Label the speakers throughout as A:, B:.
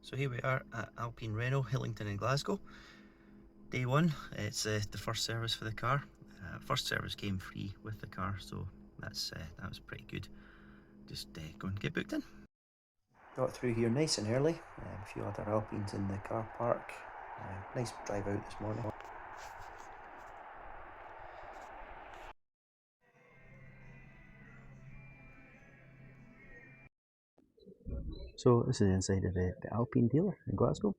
A: So here we are at Alpine Renault, Hillington in Glasgow. Day one, it's the first service for the car. First service came free with the car, so that was pretty good. Just go and get booked in. Got through here nice and early. A few other Alpines in the car park. Nice drive out this morning. So this is inside of the Alpine dealer in Glasgow.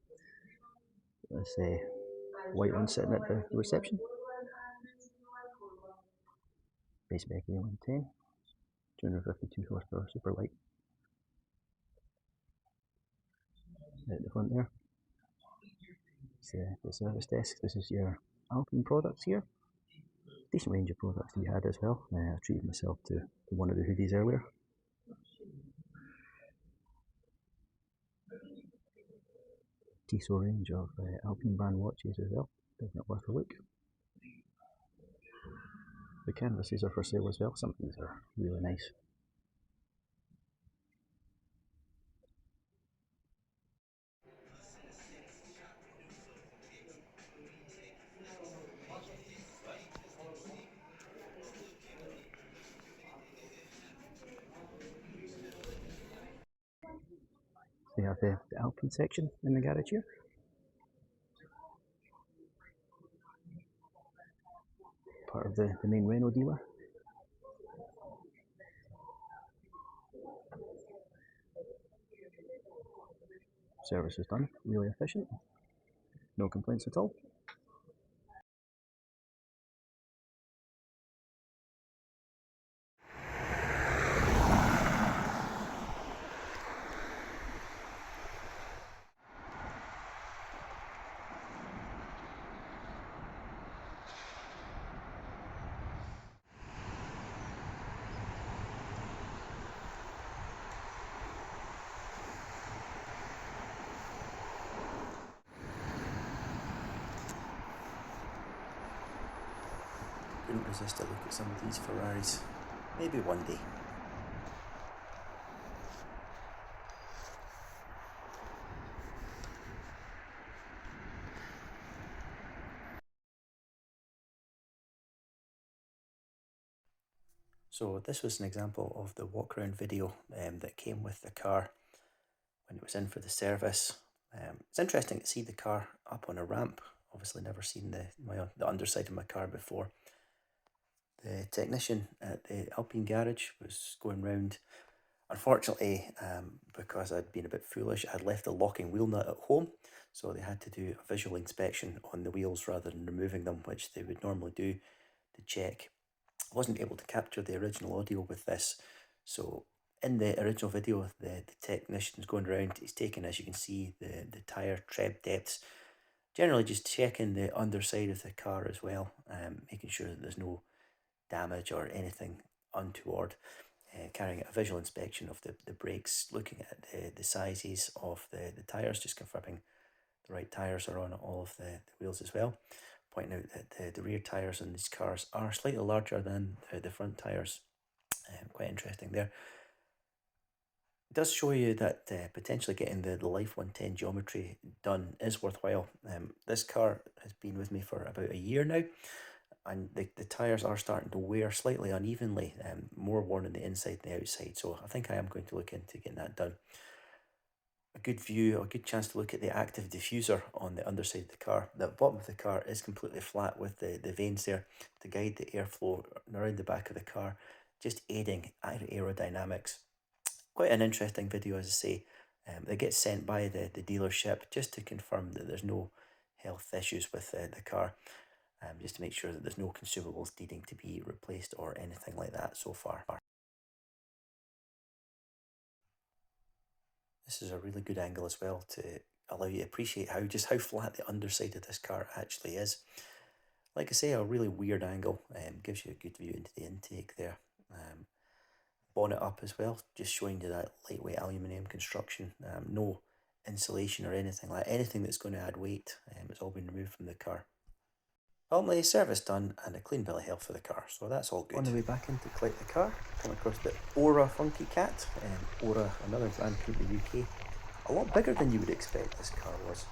A: This white one sitting at the reception. Base spec A110, 252 horsepower, super light. At the front there, it's the service desk. This is your Alpine products here. Decent range of products to be had as well. I treated myself to one of the hoodies earlier. Decent range of Alpine brand watches as well. Definitely worth a look. The canvases are for sale as well. Some of these are really nice. We have the Alpine section in the garage here. Part of the main Renault dealer. Service is done, really efficient. No complaints at all. Couldn't resist a look at some of these Ferraris. Maybe one day. So this was an example of the walk around video that came with the car when it was in for the service. It's interesting to see the car up on a ramp. Obviously never seen the underside of my car before. The technician at the Alpine garage was going round. Unfortunately, because I'd been a bit foolish, I'd left the locking wheel nut at home, so they had to do a visual inspection on the wheels rather than removing them, which they would normally do to check. I wasn't able to capture the original audio with this, so in the original video, the technician's going around, he's taking, as you can see, the tyre tread depths, generally just checking the underside of the car as well, making sure that there's no damage or anything untoward. Carrying out a visual inspection of the brakes, looking at the sizes of the tyres, just confirming the right tyres are on all of the wheels as well. Pointing out that the rear tyres on these cars are slightly larger than the front tyres. Quite interesting there. It does show you that potentially getting the Life 110 geometry done is worthwhile. This car has been with me for about a year now, and the tyres are starting to wear slightly unevenly, more worn on the inside than the outside, so I think I am going to look into getting that done. A good view, a good chance to look at the active diffuser on the underside of the car. The bottom of the car is completely flat with the veins there to guide the airflow around the back of the car, just aiding aerodynamics. Quite an interesting video, as I say. It gets sent by the dealership just to confirm that there's no health issues with the car. Just to make sure that there's no consumables needing to be replaced or anything like that so far. This is a really good angle as well to allow you to appreciate just how flat the underside of this car actually is. Like I say, a really weird angle, gives you a good view into the intake there. Bonnet up as well, just showing you that lightweight aluminium construction. No insulation or anything that's going to add weight. It's all been removed from the car. Ultimately, service done and a clean bill of health for the car, so that's all good. On the way back in to collect the car, come across the Ora Funky Cat. Ora, another brand from the UK, a lot bigger than you would expect this car was.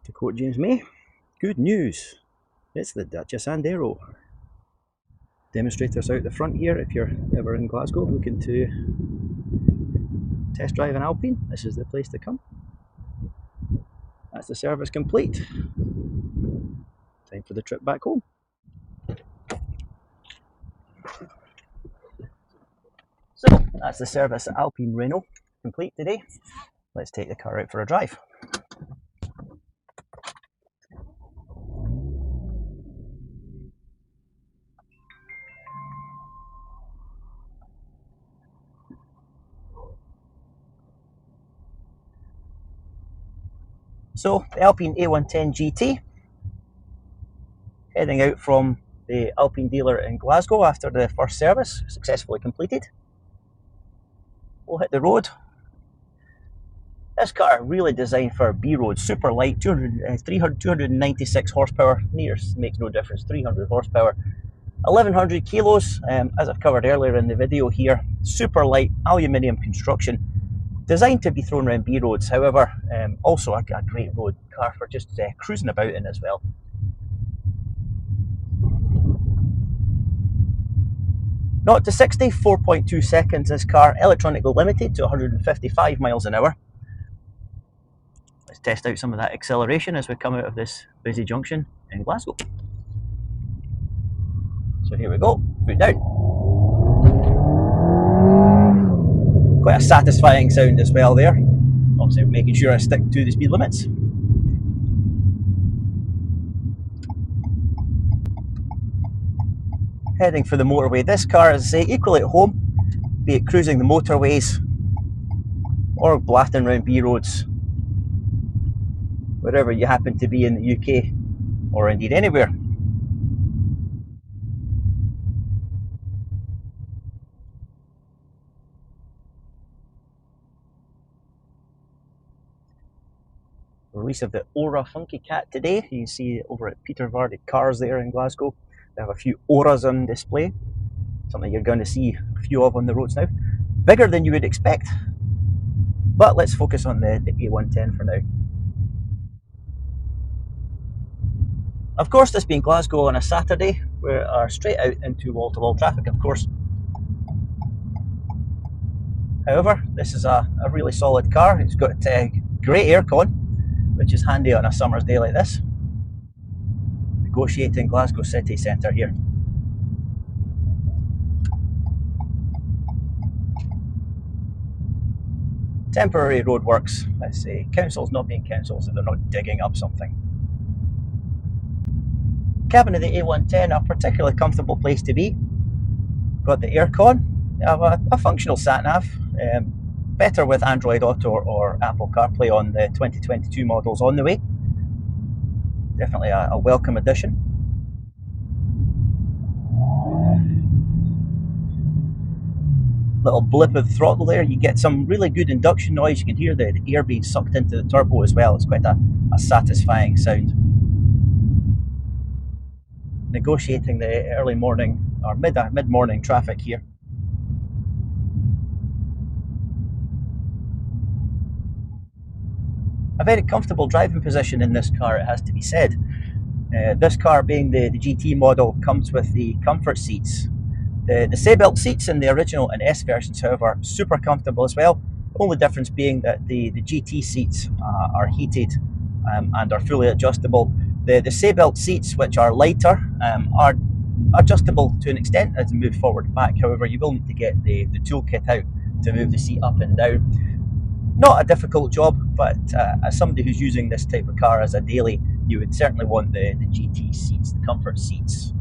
A: To quote James May, good news, it's the Dacia Sandero. Demonstrators out the front here if you're ever in Glasgow looking to test drive an Alpine, this is the place to come. That's the service complete. Time for the trip back home. So that's the service at Alpine Renault complete today. Let's take the car out for a drive. So the Alpine A110 GT, heading out from the Alpine dealer in Glasgow after the first service successfully completed. We'll hit the road. This car really designed for B roads, super light, 296 horsepower, meters makes no difference, 300 horsepower, 1100 kilos, as I've covered earlier in the video here, super light aluminium construction, designed to be thrown around B roads, however, also a great road car for just cruising about in as well. Not to 60, 4.2 seconds this car, electronically limited to 155 miles an hour. Let's test out some of that acceleration as we come out of this busy junction in Glasgow. So here we go, foot down. Quite a satisfying sound as well there. Obviously making sure I stick to the speed limits. Heading for the motorway. This car, as I say, equally at home, be it cruising the motorways or blasting around B roads, wherever you happen to be in the UK, or indeed anywhere. Release of the Ora Funky Cat today. You can see over at Peter Vardy Cars there in Glasgow. They have a few Oras on display. Something you're going to see a few of on the roads now. Bigger than you would expect. But let's focus on the A110 for now. Of course, this being Glasgow on a Saturday, we are straight out into wall-to-wall traffic, of course. However, this is a really solid car. It's got great aircon, which is handy on a summer's day like this. Negotiating Glasgow city centre here. Temporary roadworks. Let's say councils not being councils if they're not digging up something. Cabin of the A110, a particularly comfortable place to be. Got the aircon. You have a functional sat-nav. Better with Android Auto or Apple CarPlay on the 2022 models on the way. Definitely a welcome addition. Little blip of the throttle there, you get some really good induction noise. You can hear the air being sucked into the turbo as well. It's quite a satisfying sound. Negotiating the early morning or mid-morning traffic here. A very comfortable driving position in this car, it has to be said. This car, being the GT model, comes with the comfort seats. The Seatbelt seats in the original and S versions, however, super comfortable as well. Only difference being that the GT seats are heated and are fully adjustable. The Seatbelt seats, which are lighter, are adjustable to an extent as they move forward and back. However, you will need to get the toolkit out to move the seat up and down. Not a difficult job, but as somebody who's using this type of car as a daily, you would certainly want the GT seats, the comfort seats.